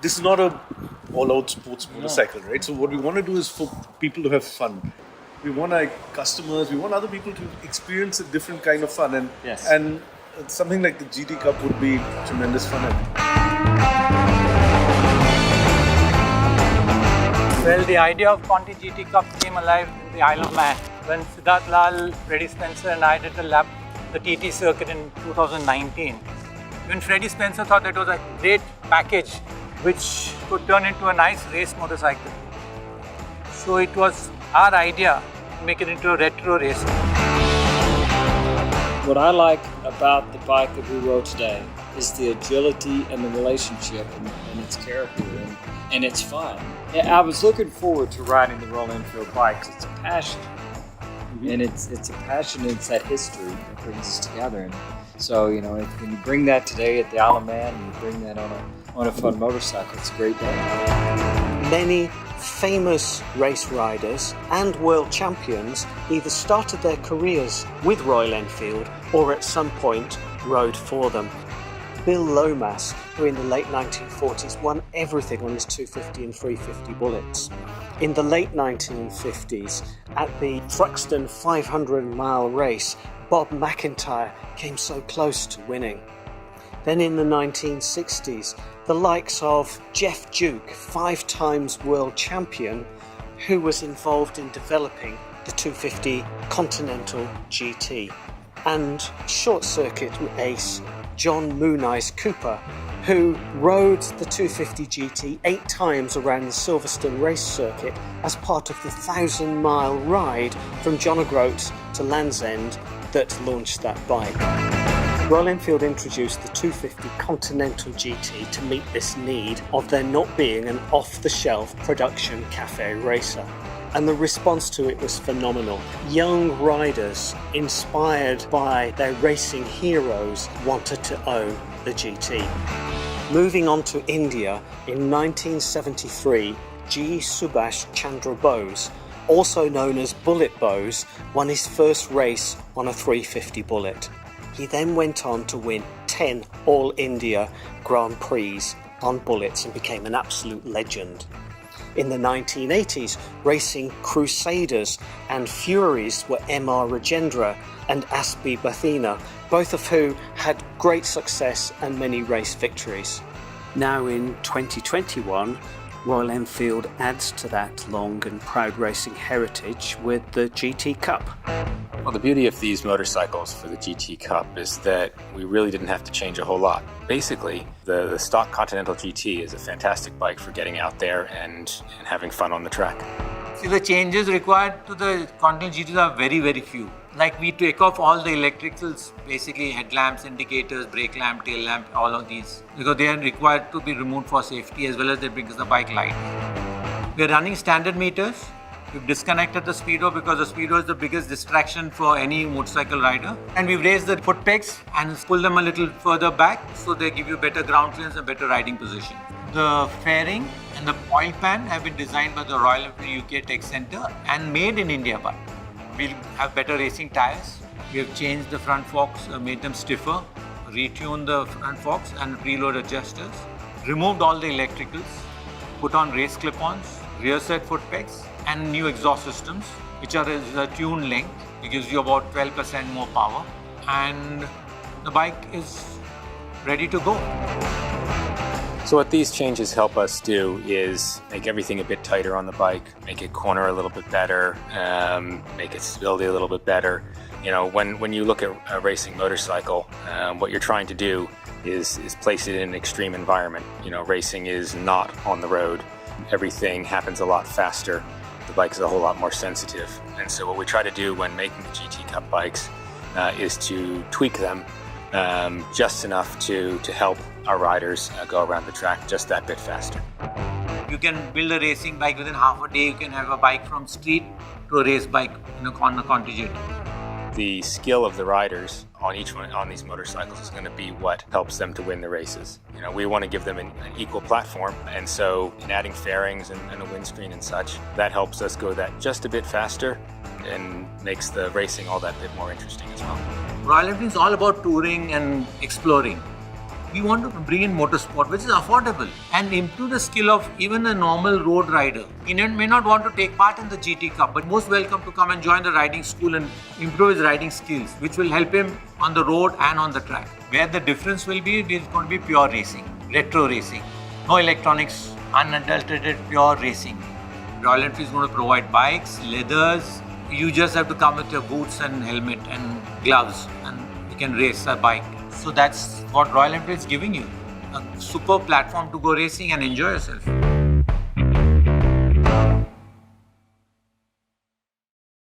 this is not a all-out sports motorcycle, right? So what we want to do is for people to have fun. We want our customers, we want other people to experience a different kind of fun, and something like the GT Cup would be tremendous fun. Well, the idea of Conti GT Cup came alive in the Isle of Man when Siddharth Lal, Freddie Spencer and I did a lap the TT circuit in 2019. When Freddie Spencer thought that was a great package which could turn into a nice race motorcycle. So it was our idea to make it into a retro race. What I like about the bike that we rode today is the agility and the relationship and its character and it's fun. I was looking forward to riding the Royal Enfield bikes. It's a passion. And it's a passion, and it's that history that brings us together. And so, when you bring that today at the Isle of Man, and you bring that on a fun motorcycle, it's a great day. Many famous race riders and world champions either started their careers with Royal Enfield or at some point rode for them. Bill Lomas, who in the late 1940s won everything on his 250 and 350 bullets. In the late 1950s, at the Thruxton 500-mile race, Bob McIntyre came so close to winning. Then in the 1960s, the likes of Jeff Duke, 5 times world champion, who was involved in developing the 250 Continental GT, and short circuit ace John Mooneyes Cooper, who rode the 250 GT 8 times around the Silverstone race circuit as part of the 1,000-mile ride from John O'Groats to Land's End that launched that bike. Royal Enfield introduced the 250 Continental GT to meet this need of there not being an off-the-shelf production cafe racer. And the response to it was phenomenal. Young riders, inspired by their racing heroes, wanted to own the GT. Moving on to India, in 1973, G. Subhash Chandra Bose, also known as Bullet Bose, won his first race on a 350 Bullet. He then went on to win 10 All India Grand Prix on bullets and became an absolute legend. In the 1980s, racing Crusaders and Furies were M.R. Rajendra and Aspi Bathina, both of who had great success and many race victories. Now in 2021, Royal Enfield adds to that long and proud racing heritage with the GT Cup. Well, the beauty of these motorcycles for the GT Cup is that we really didn't have to change a whole lot. Basically, the stock Continental GT is a fantastic bike for getting out there and having fun on the track. See, the changes required to the Continental GTs are very, very few. Like we take off all the electricals, basically headlamps, indicators, brake lamp, tail lamp, all of these, because they are required to be removed for safety as well as they bring the bike light. We are running standard meters. We've disconnected the speedo because the speedo is the biggest distraction for any motorcycle rider. And we've raised the foot pegs and pulled them a little further back so they give you better ground clearance and better riding position. The fairing and the oil pan have been designed by the Royal Enfield UK Tech Centre and made in India. But we'll have better racing tires. We have changed the front forks, made them stiffer, retuned the front forks and preload adjusters, removed all the electricals, put on race clip-ons, rear set foot pegs, and new exhaust systems, which are a tuned length. It gives you about 12% more power, and the bike is ready to go. So what these changes help us do is make everything a bit tighter on the bike, make it corner a little bit better, make its stability a little bit better. When you look at a racing motorcycle, what you're trying to do is place it in an extreme environment. Racing is not on the road. Everything happens a lot faster. The bike is a whole lot more sensitive. And so what we try to do when making the GT Cup bikes is to tweak them just enough to help our riders go around the track just that bit faster. You can build a racing bike within half a day. You can have a bike from street to a race bike on the Conti GT. The skill of the riders on each one on these motorcycles is going to be what helps them to win the races. We want to give them an equal platform, and so in adding fairings and a windscreen and such, that helps us go that just a bit faster and makes the racing all that bit more interesting as well. Royal Enfield is all about touring and exploring. We want to bring in motorsport, which is affordable, and improve the skill of even a normal road rider. He may not want to take part in the GT Cup, but most welcome to come and join the riding school and improve his riding skills, which will help him on the road and on the track. Where the difference will be, it's going to be pure racing, retro racing. No electronics, unadulterated, pure racing. Royal Enfield is going to provide bikes, leathers. You just have to come with your boots and helmet and gloves, and you can race a bike. So that's what Royal Enfield is giving you. A super platform to go racing and enjoy yourself.